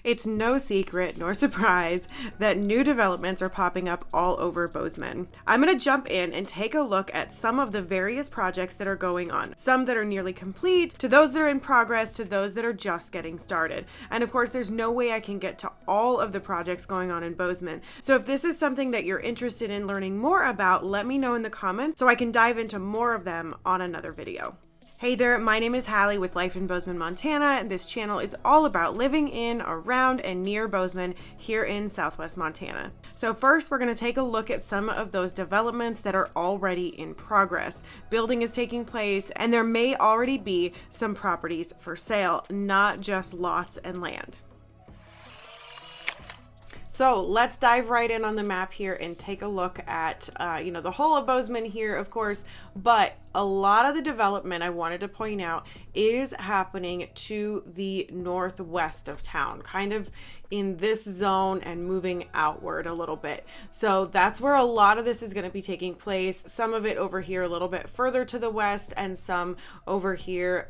It's no secret nor surprise that new developments are popping up all over Bozeman. I'm going to jump in and take a look at some of the various projects that are going on. Some that are nearly complete, to those that are in progress, to those that are just getting started. And of course, there's no way I can get to all of the projects going on in Bozeman. So if this is something that you're interested in learning more about, let me know in the comments so I can dive into more of them on another video. Hey there, my name is Hallie with Life in Bozeman, Montana, and this channel is all about living in, around, and near Bozeman here in Southwest Montana. So first, we're going to take a look at some of those developments that are already in progress. Building is taking place, and there may already be some properties for sale, not just lots and land. So let's dive right in on the map here and take a look at, the whole of Bozeman here, of course, but a lot of the development I wanted to point out is happening to the northwest of town, kind of in this zone and moving outward a little bit. So that's where a lot of this is going to be taking place. Some of it over here a little bit further to the west and some over here,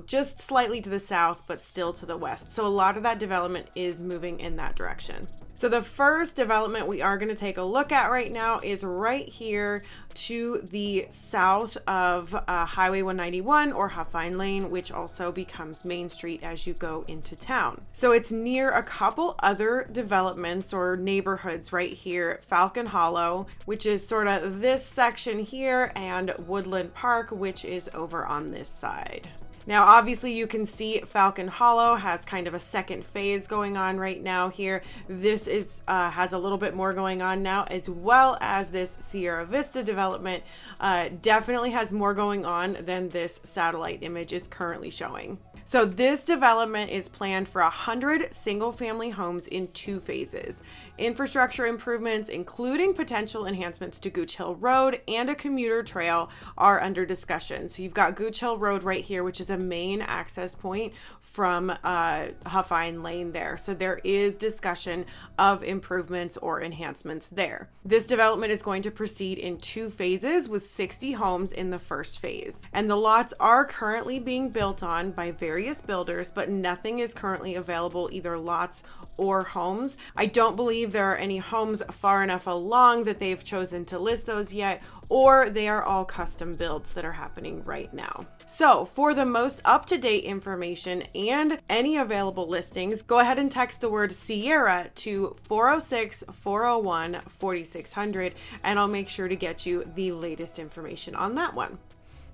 just slightly to the south, but still to the west. So a lot of that development is moving in that direction. So the first development we are going to take a look at right now is right here to the south of Highway 191 or Huffine Lane, which also becomes Main Street as you go into town. So it's near a couple other developments or neighborhoods right here. Falcon Hollow, which is sort of this section here, and Woodland Park, which is over on this side. Now, obviously you can see Falcon Hollow has kind of a second phase going on right now here. This is has a little bit more going on now, as well as this Sierra Vista development definitely has more going on than this satellite image is currently showing. So this development is planned for 100 single-family homes in 2 phases. Infrastructure improvements, including potential enhancements to Gooch Hill Road and a commuter trail, are under discussion. So you've got Gooch Hill Road right here, which is a main access point from Huffine Lane there. So there is discussion of improvements or enhancements there. This development is going to proceed in 2 phases with 60 homes in the first phase. And the lots are currently being built on by various builders, but nothing is currently available, either lots or homes. I don't believe there are any homes far enough along that they've chosen to list those yet, or they are all custom builds that are happening right now. So for the most up-to-date information and any available listings, go ahead and text the word Sierra to 406-401-4600, and I'll make sure to get you the latest information on that one.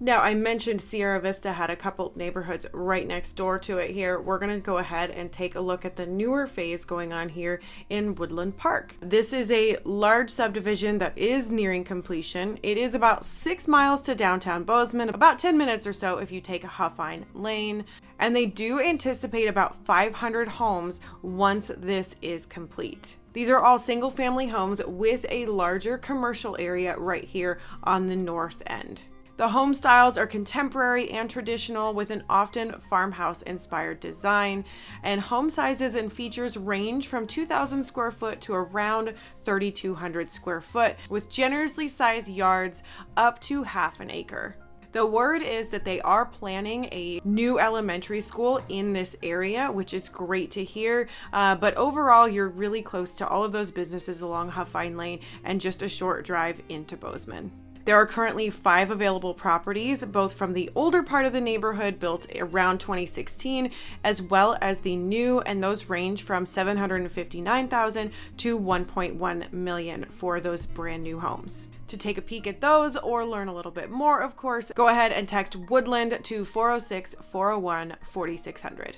Now, I mentioned Sierra Vista had a couple neighborhoods right next door to it here. We're going to go ahead and take a look at the newer phase going on here in Woodland Park. This is a large subdivision that is nearing completion. It is about 6 miles to downtown Bozeman, about 10 minutes or so if you take a Huffine Lane. And they do anticipate about 500 homes once this is complete. These are all single family homes with a larger commercial area right here on the north end. The home styles are contemporary and traditional with an often farmhouse-inspired design, and home sizes and features range from 2,000 square foot to around 3,200 square foot, with generously sized yards up to half an acre. The word is that they are planning a new elementary school in this area, which is great to hear. But overall, you're really close to all of those businesses along Huffine Lane and just a short drive into Bozeman. There are currently 5 available properties, both from the older part of the neighborhood built around 2016, as well as the new, and those range from $759,000 to $1.1 million for those brand new homes. To take a peek at those or learn a little bit more, of course, go ahead and text Woodland to 406-401-4600.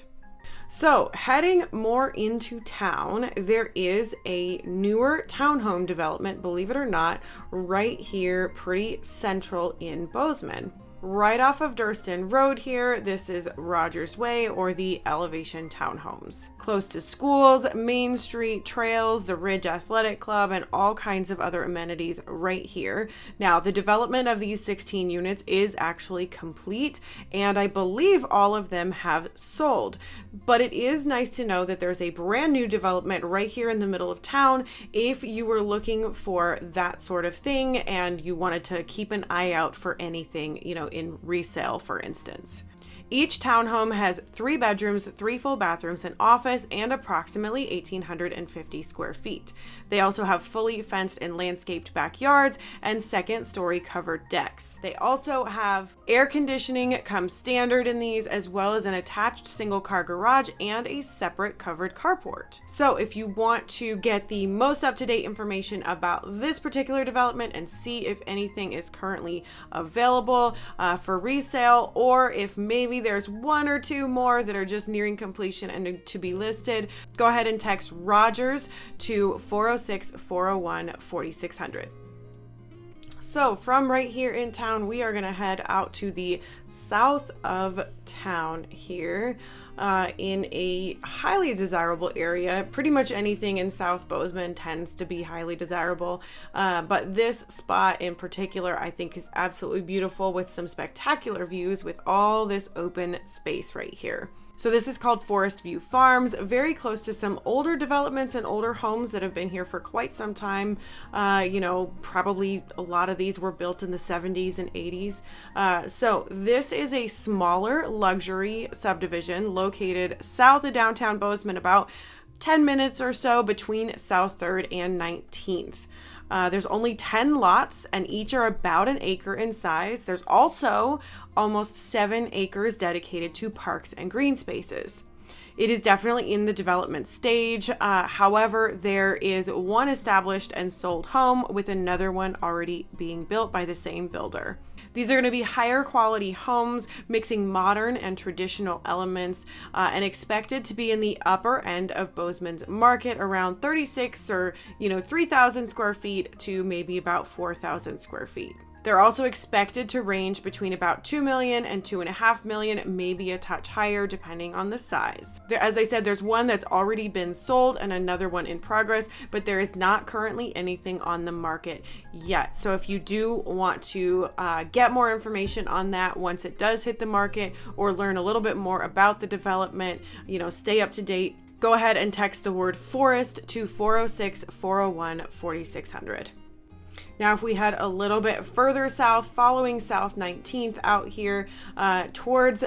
So heading more into town, there is a newer townhome development, believe it or not, right here, pretty central in Bozeman. Right off of Durston Road here, this is Rogers Way, or the Elevation Townhomes. Close to schools, Main Street, trails, the Ridge Athletic Club, and all kinds of other amenities right here. Now, the development of these 16 units is actually complete, and I believe all of them have sold. But it is nice to know that there's a brand new development right here in the middle of town if you were looking for that sort of thing and you wanted to keep an eye out for anything, in resale, for instance. Each townhome has 3 bedrooms, 3 full bathrooms, an office, and approximately 1,850 square feet. They also have fully fenced and landscaped backyards and second-story covered decks. They also have air conditioning comes standard in these, as well as an attached single-car garage and a separate covered carport. So if you want to get the most up-to-date information about this particular development and see if anything is currently available for resale, or if maybe there's 1 or 2 more that are just nearing completion and to be listed, go ahead and text Rogers to 406-401-4600. So from right here in town, we are going to head out to the south of town here in a highly desirable area. Pretty much anything in South Bozeman tends to be highly desirable, but this spot in particular I think is absolutely beautiful, with some spectacular views with all this open space right here. So this is called Forest View Farms, very close to some older developments and older homes that have been here for quite some time. Probably a lot of these were built in the 70s and 80s. So this is a smaller luxury subdivision located south of downtown Bozeman, about 10 minutes or so between South 3rd and 19th. There's only 10 lots and each are about 1 acre in size. There's also almost 7 acres dedicated to parks and green spaces. It is definitely in the development stage. However, there is one established and sold home with another one already being built by the same builder. These are going to be higher quality homes, mixing modern and traditional elements, and expected to be in the upper end of Bozeman's market, around 36 or 3,000 square feet to maybe about 4,000 square feet. They're also expected to range between about 2 million and 2.5 million, maybe a touch higher depending on the size. As I said, there's one that's already been sold and another one in progress, but there is not currently anything on the market yet. So if you do want to get more information on that once it does hit the market, or learn a little bit more about the development, stay up to date, go ahead and text the word forest to 406-401-4600. Now, if we head a little bit further south, following South 19th out here towards,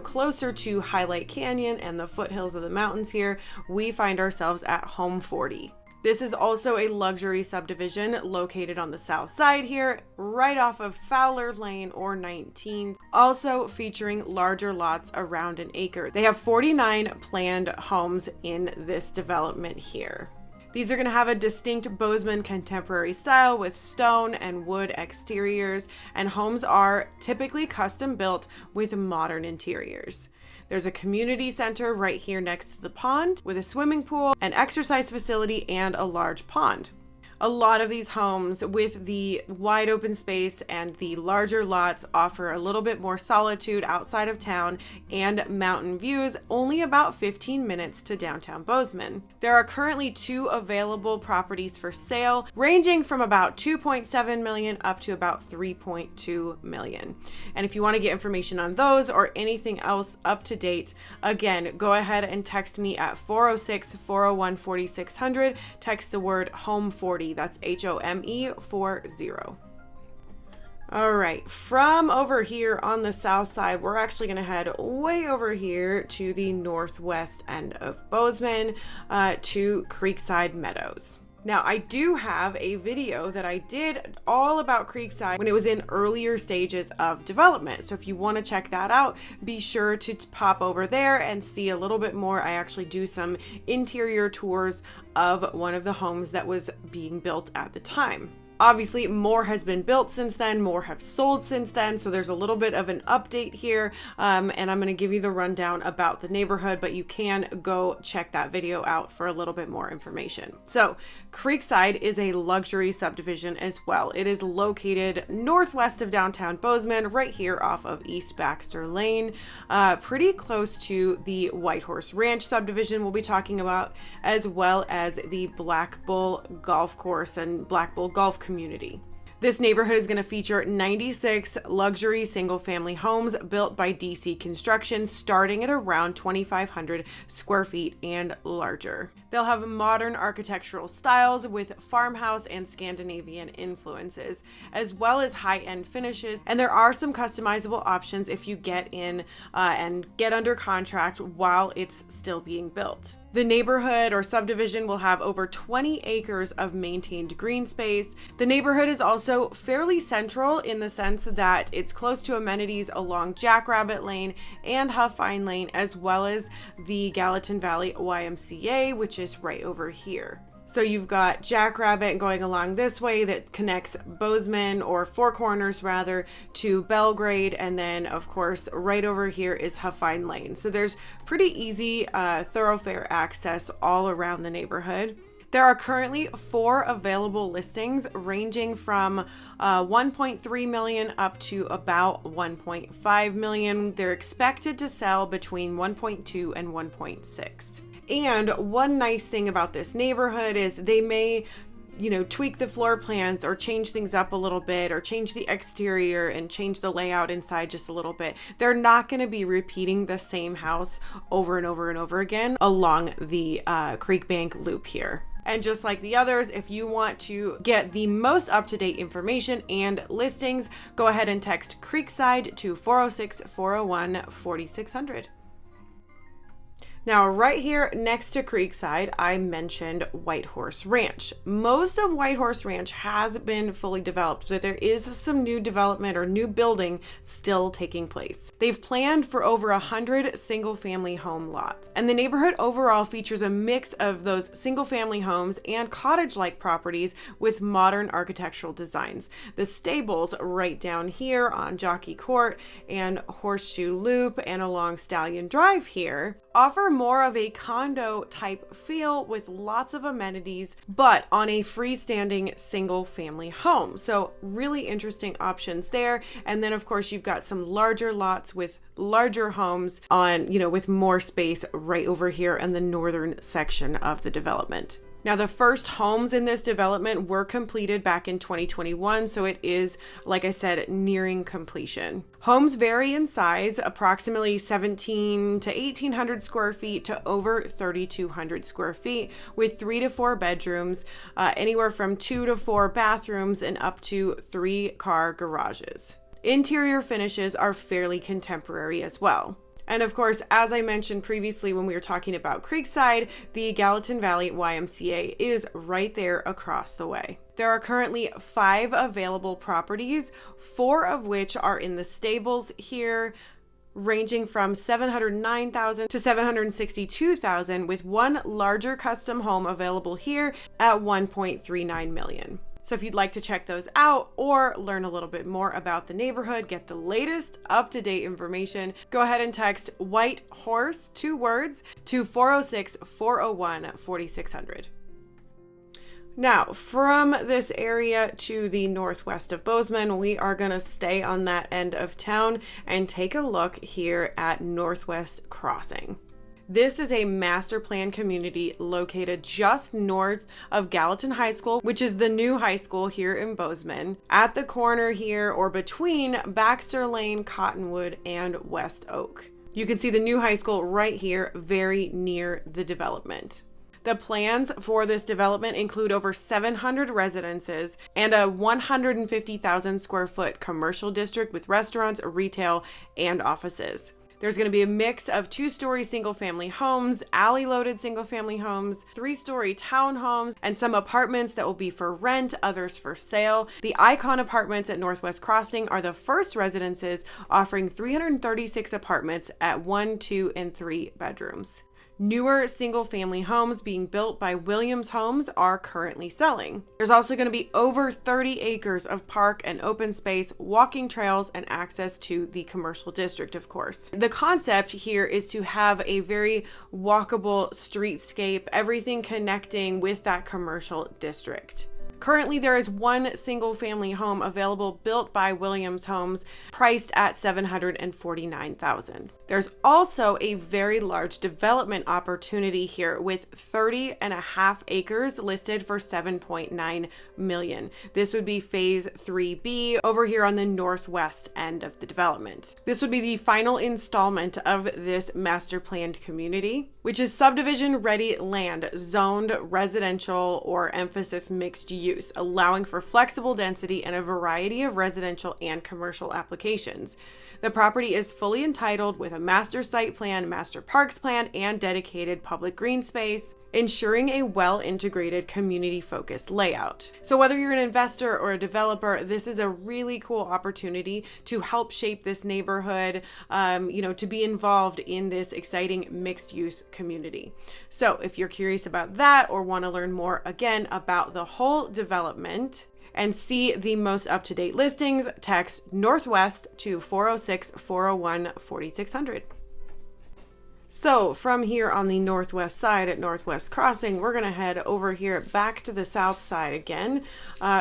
closer to Highlight Canyon and the foothills of the mountains here, we find ourselves at Home 40. This is also a luxury subdivision located on the south side here, right off of Fowler Lane or 19th, also featuring larger lots around 1 acre. They have 49 planned homes in this development here. These are going to have a distinct Bozeman contemporary style with stone and wood exteriors, and homes are typically custom built with modern interiors. There's a community center right here next to the pond with a swimming pool, an exercise facility, and a large pond. A lot of these homes with the wide open space and the larger lots offer a little bit more solitude outside of town and mountain views, only about 15 minutes to downtown Bozeman. There are currently 2 available properties for sale, ranging from about 2.7 million up to about 3.2 million. And if you want to get information on those or anything else up to date, again, go ahead and text me at 406-401-4600. Text the word Home 40. That's HOME 40. All right, from over here on the south side, we're actually going to head way over here to the northwest end of Bozeman to Creekside Meadows. Now, I do have a video that I did all about Creekside when it was in earlier stages of development. So if you want to check that out, be sure to pop over there and see a little bit more. I actually do some interior tours of one of the homes that was being built at the time. Obviously, more has been built since then, more have sold since then, so there's a little bit of an update here, and I'm going to give you the rundown about the neighborhood, but you can go check that video out for a little bit more information. So, Creekside is a luxury subdivision as well. It is located northwest of downtown Bozeman, right here off of East Baxter Lane, pretty close to the White Horse Ranch subdivision we'll be talking about, as well as the Black Bull Golf Course and Black Bull Golf Community. This neighborhood is going to feature 96 luxury single-family homes built by DC Construction, starting at around 2,500 square feet and larger. They'll have modern architectural styles with farmhouse and Scandinavian influences, as well as high-end finishes. And there are some customizable options if you get in and get under contract while it's still being built. The neighborhood or subdivision will have over 20 acres of maintained green space. The neighborhood is also fairly central in the sense that it's close to amenities along Jackrabbit Lane and Huffine Lane, as well as the Gallatin Valley YMCA, which is right over here. So you've got Jackrabbit going along this way that connects Bozeman, or Four Corners rather, to Belgrade. And then of course, right over here is Huffine Lane. So there's pretty easy thoroughfare access all around the neighborhood. There are currently 4 available listings ranging from 1.3 million up to about 1.5 million. They're expected to sell between 1.2 and 1.6. And one nice thing about this neighborhood is they may, tweak the floor plans or change things up a little bit, or change the exterior and change the layout inside just a little bit. They're not going to be repeating the same house over and over and over again along the Creek Bank loop here. And just like the others, if you want to get the most up-to-date information and listings, go ahead and text Creekside to 406-401-4600. Now, right here next to Creekside, I mentioned Whitehorse Ranch. Most of Whitehorse Ranch has been fully developed, but there is some new development or new building still taking place. They've planned for over 100 single-family home lots, and the neighborhood overall features a mix of those single-family homes and cottage-like properties with modern architectural designs. The stables right down here on Jockey Court and Horseshoe Loop and along Stallion Drive here offer more of a condo type feel with lots of amenities, but on a freestanding single family home. So really interesting options there. And then of course you've got some larger lots with larger homes on, with more space right over here in the northern section of the development. Now, the first homes in this development were completed back in 2021, so it is, like I said, nearing completion. Homes vary in size, approximately 1,700 to 1,800 square feet to over 3,200 square feet, with 3 to 4 bedrooms, anywhere from 2 to 4 bathrooms, and up to 3 car garages. Interior finishes are fairly contemporary as well. And of course, as I mentioned previously when we were talking about Creekside, the Gallatin Valley YMCA is right there across the way. There are currently 5 available properties, 4 of which are in the stables here, ranging from $709,000 to $762,000, with 1 larger custom home available here at $1.39 million. So if you'd like to check those out or learn a little bit more about the neighborhood, get the latest up-to-date information, go ahead and text White Horse, 2 words, to 406-401-4600. Now, from this area to the northwest of Bozeman, we are going to stay on that end of town and take a look here at Northwest Crossing. This is a master plan community located just north of Gallatin High School, which is the new high school here in Bozeman, at the corner here or between Baxter Lane, Cottonwood, and West Oak. You can see the new high school right here, very near the development. The plans for this development include over 700 residences and a 150,000 square foot commercial district with restaurants, retail, and offices. There's going to be a mix of 2-story single-family homes, alley-loaded single-family homes, 3-story townhomes, and some apartments that will be for rent, others for sale. The Icon Apartments at Northwest Crossing are the first residences, offering 336 apartments at 1, 2, and 3 bedrooms. Newer single-family homes being built by Williams Homes are currently selling. There's also going to be over 30 acres of park and open space, walking trails, and access to the commercial district, of course. The concept here is to have a very walkable streetscape, everything connecting with that commercial district. Currently, there is one single family home available built by Williams Homes, priced at $749,000. There's also a very large development opportunity here with 30.5 acres listed for $7.9 million. This would be phase 3B over here on the northwest end of the development. This would be the final installment of this master planned community, which is subdivision ready land zoned residential or emphasis mixed use, allowing for flexible density and a variety of residential and commercial applications. The property is fully entitled with a master site plan, master parks plan, and dedicated public green space, ensuring a well-integrated community-focused layout. So whether you're an investor or a developer, this is a really cool opportunity to help shape this neighborhood, to be involved in this exciting mixed-use community. So if you're curious about that or want to learn more again about the whole development and see the most up-to-date listings, text Northwest to 406-401-4600. So from here on the northwest side at Northwest Crossing, we're going to head over here back to the south side again,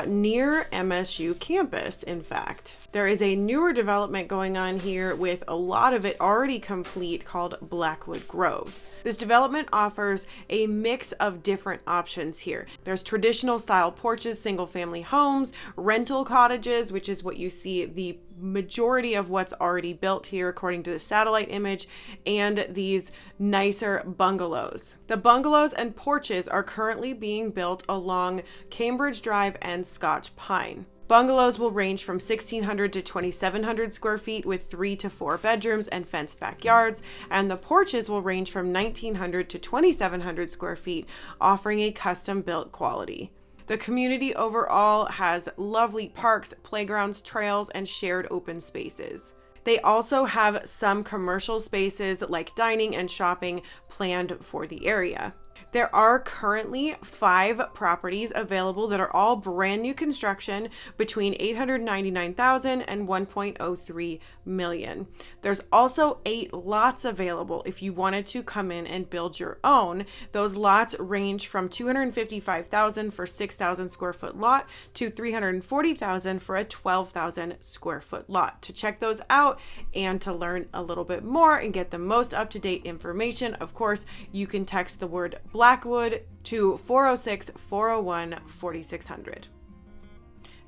near MSU campus, in fact. There is a newer development going on here with a lot of it already complete called Blackwood Groves. This development offers a mix of different options here. There's traditional style porches, single family homes, rental cottages, which is what you see the majority of what's already built here according to the satellite image, and these nicer bungalows. The bungalows and porches are currently being built along Cambridge Drive and Scotch Pine. Bungalows will range from 1,600 to 2,700 square feet with 3 to 4 bedrooms and fenced backyards, and the porches will range from 1,900 to 2,700 square feet, offering a custom-built quality. The community overall has lovely parks, playgrounds, trails, and shared open spaces. They also have some commercial spaces like dining and shopping planned for the area. There are currently 5 properties available that are all brand new construction between $899,000 and $1.03 million. There's also 8 lots available if you wanted to come in and build your own. Those lots range from $255,000 for 6,000 square foot lot to $340,000 for a 12,000 square foot lot. To check those out and to learn a little bit more and get the most up-to-date information, of course, you can text the word Blackwood to 406-401-4600.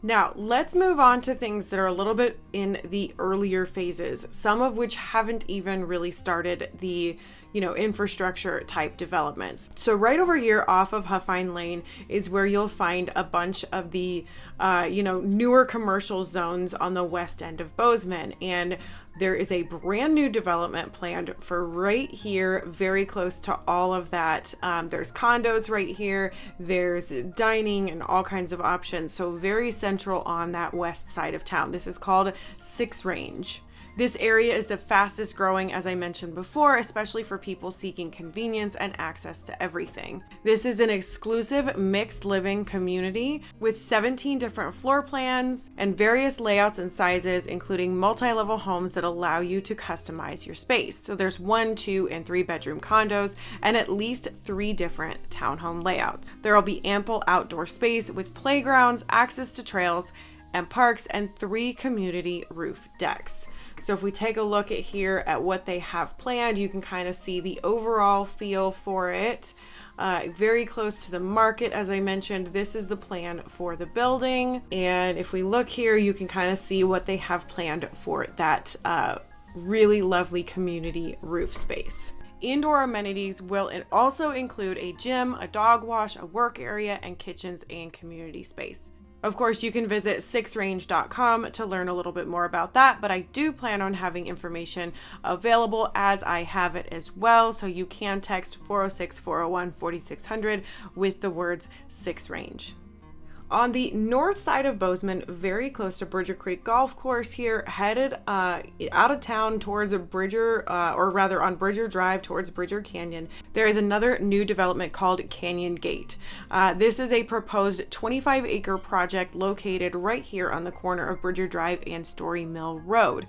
Now, let's move on to things that are a little bit in the earlier phases, some of which haven't even really started the, infrastructure type developments. So right over here off of Huffine Lane is where you'll find a bunch of the, newer commercial zones on the west end of Bozeman. And there is a brand new development planned for right here, very close to all of that. There's condos right here, there's dining and all kinds of options. So very central on that west side of town. This is called 6 Range. This area is the fastest growing, as I mentioned before, especially for people seeking convenience and access to everything. This is an exclusive mixed living community with 17 different floor plans and various layouts and sizes, including multi-level homes that allow you to customize your space. So there's 1, 2, and 3 bedroom condos and at least 3 different townhome layouts. There will be ample outdoor space with playgrounds, access to trails and parks, and 3 community roof decks. So if we take a look at what they have planned, you can kind of see the overall feel for it. Very close to the market, as I mentioned. This is the plan for the building. And if we look here, you can kind of see what they have planned for that really lovely community roof space. Indoor amenities will also include a gym, a dog wash, a work area, and kitchens and community space. Of course, you can visit 6range.com to learn a little bit more about that, but I do plan on having information available as I have it as well, so you can text 406-401-4600 with the words 6 Range. On the north side of Bozeman, very close to Bridger Creek Golf Course here, headed out of town towards on Bridger Drive towards Bridger Canyon, there is another new development called Canyon Gate. This is a proposed 25-acre project located right here on the corner of Bridger Drive and Story Mill Road.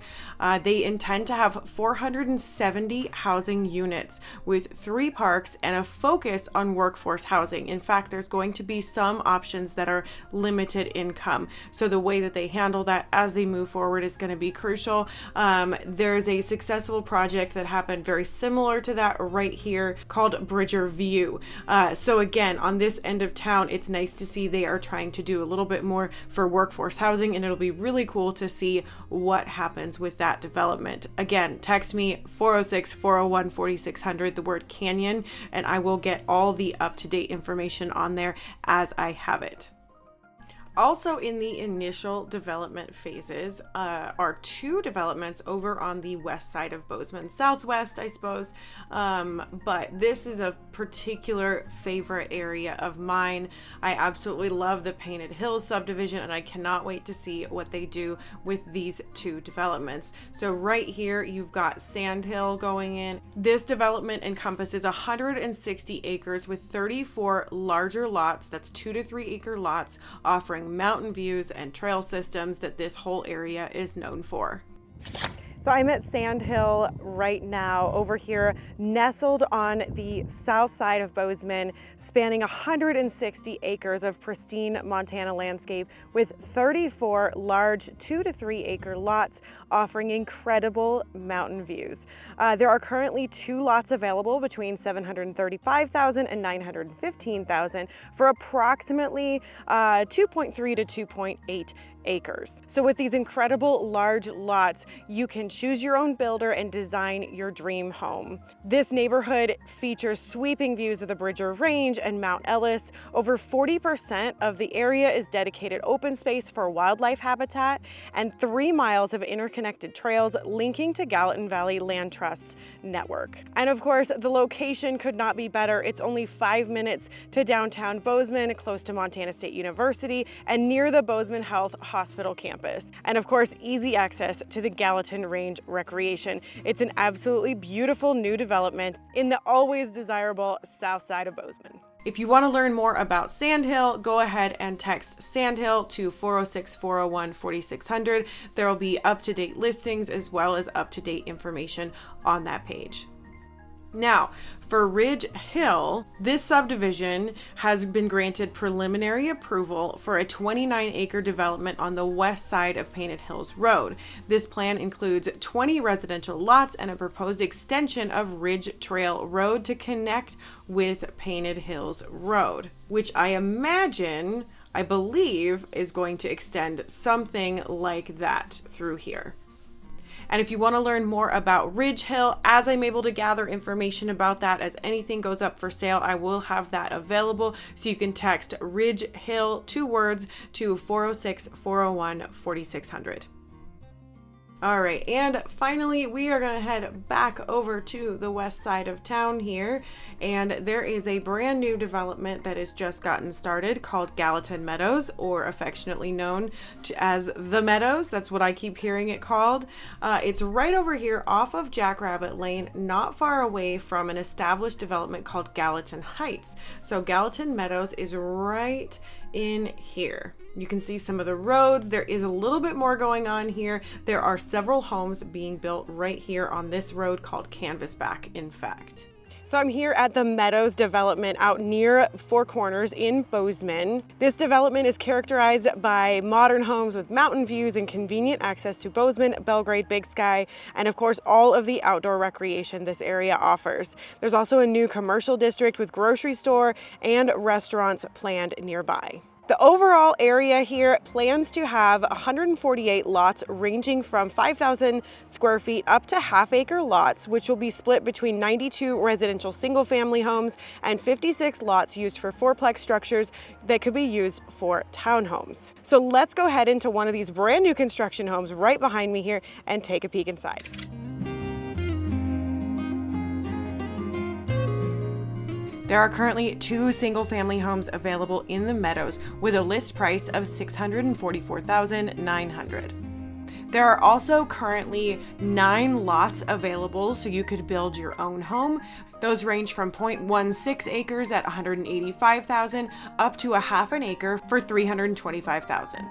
They intend to have 470 housing units with 3 parks and a focus on workforce housing. In fact, there's going to be some options that are limited income. So the way that they handle that as they move forward is going to be crucial. There's a successful project that happened very similar to that right here called Bridger View. So again, on this end of town, it's nice to see they are trying to do a little bit more for workforce housing, and it'll be really cool to see what happens with that development. Again, text me 406-401-4600, the word Canyon, and I will get all the up-to-date information on there as I have it. Also in the initial development phases are two developments over on the west side of Bozeman, southwest, I suppose. But this is a particular favorite area of mine. I absolutely love the Painted Hills subdivision, and I cannot wait to see what they do with these two developments. So right here, you've got Sandhill going in. This development encompasses 160 acres with 34 larger lots, that's 2 to 3 acre lots, offering mountain views and trail systems that this whole area is known for. So I'm at Sandhill right now, over here, nestled on the south side of Bozeman, spanning 160 acres of pristine Montana landscape with 34 large 2 to 3 acre lots offering incredible mountain views. There are currently 2 lots available between $735,000 and $915,000 for approximately 2.3 to 2.8 acres. So with these incredible large lots, you can choose your own builder and design your dream home. This neighborhood features sweeping views of the Bridger Range and Mount Ellis. Over 40% of the area is dedicated open space for wildlife habitat, and 3 miles of interconnected trails linking to Gallatin Valley Land Trust network. And of course, the location could not be better. It's only 5 minutes to downtown Bozeman, close to Montana State University, and near the Bozeman Health Hospital campus. And of course, easy access to the Gallatin Range Recreation. It's an absolutely beautiful new development in the always desirable south side of Bozeman. If you want to learn more about Sandhill, go ahead and text Sandhill to 406-401-4600. There will be up-to-date listings as well as up-to-date information on that page. Now, for Ridge Hill, this subdivision has been granted preliminary approval for a 29-acre development on the west side of Painted Hills Road. This plan includes 20 residential lots and a proposed extension of Ridge Trail Road to connect with Painted Hills Road, which I believe, is going to extend something like that through here. And if you want to learn more about Ridge Hill, as I'm able to gather information about that, as anything goes up for sale, I will have that available. So you can text Ridge Hill, 2 words, to 406-401-4600. All right, and finally, we are going to head back over to the west side of town here, and there is a brand new development that has just gotten started called Gallatin Meadows, or affectionately known as the Meadows. That's what I keep hearing it called. It's right over here off of Jackrabbit Lane, not far away from an established development called Gallatin Heights. So Gallatin Meadows is right in here. You can see some of the roads. There is a little bit more going on here. There are several homes being built right here on this road called Canvasback, in fact. So I'm here at the Meadows development out near Four Corners in Bozeman. This development is characterized by modern homes with mountain views and convenient access to Bozeman, Belgrade, Big Sky, and of course all of the outdoor recreation this area offers. There's also a new commercial district with grocery store and restaurants planned nearby. The overall area here plans to have 148 lots ranging from 5,000 square feet up to half-acre lots, which will be split between 92 residential single-family homes and 56 lots used for fourplex structures that could be used for townhomes. So let's go ahead into one of these brand new construction homes right behind me here and take a peek inside. There are currently 2 single-family homes available in the Meadows with a list price of $644,900. There are also currently 9 lots available, so you could build your own home. Those range from 0.16 acres at $185,000 up to a half an acre for $325,000.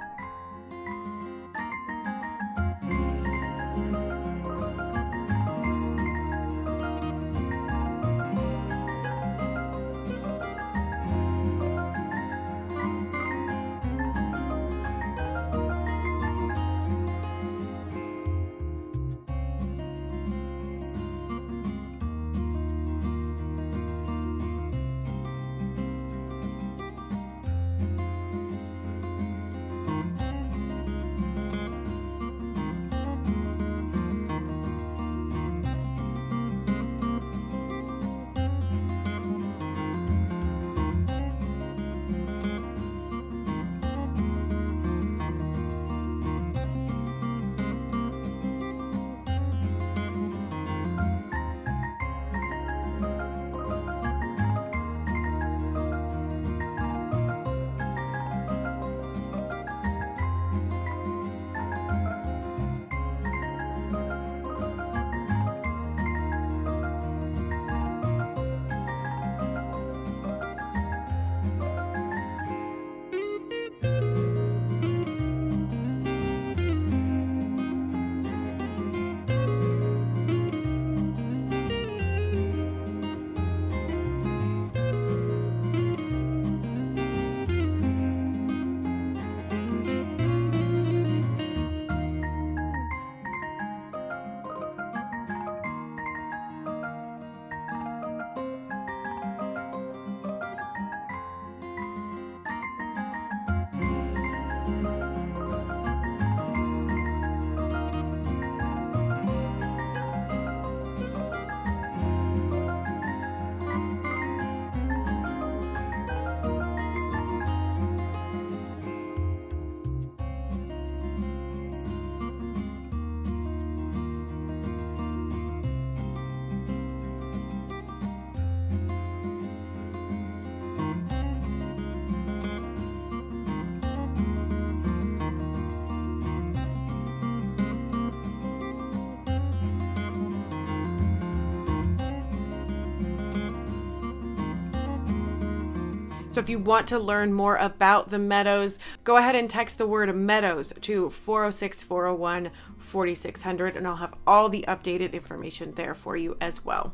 So if you want to learn more about the Meadows, go ahead and text the word Meadows to 406-401-4600, and I'll have all the updated information there for you as well.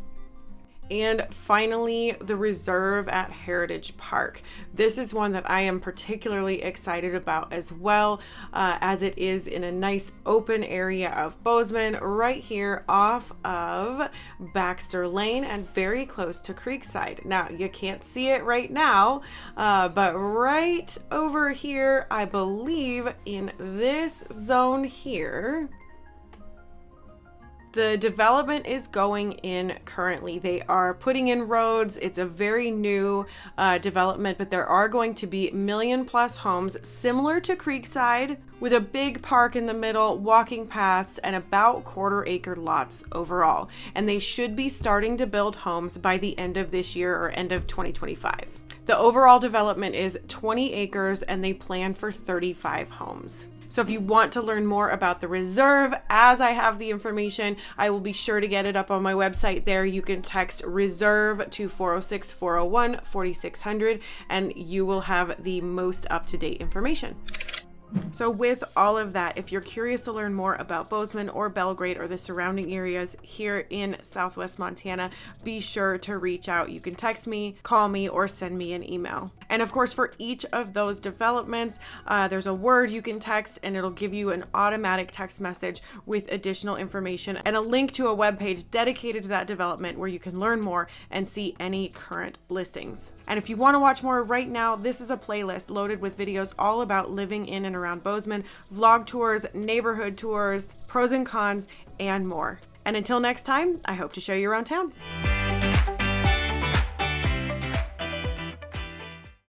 And finally, the reserve at Heritage Park. This is one that I am particularly excited about as well, as it is in a nice open area of Bozeman, right here off of Baxter Lane and very close to Creekside. Now, you can't see it right now, but right over here, I believe in this zone here, the development is going in currently. They are putting in roads. It's a very new development, but there are going to be million-plus homes similar to Creekside, with a big park in the middle, walking paths, and about quarter-acre lots overall. And they should be starting to build homes by the end of this year or end of 2025. The overall development is 20 acres, and they plan for 35 homes. So if you want to learn more about the reserve, as I have the information, I will be sure to get it up on my website there. You can text reserve to 406-401-4600 and you will have the most up-to-date information. So with all of that, if you're curious to learn more about Bozeman or Belgrade or the surrounding areas here in Southwest Montana, be sure to reach out. You can text me, call me, or send me an email. And of course, for each of those developments, there's a word you can text and it'll give you an automatic text message with additional information and a link to a webpage dedicated to that development where you can learn more and see any current listings. And if you want to watch more right now, this is a playlist loaded with videos all about living in and around Bozeman, vlog tours, neighborhood tours, pros and cons, and more. And until next time, I hope to show you around town.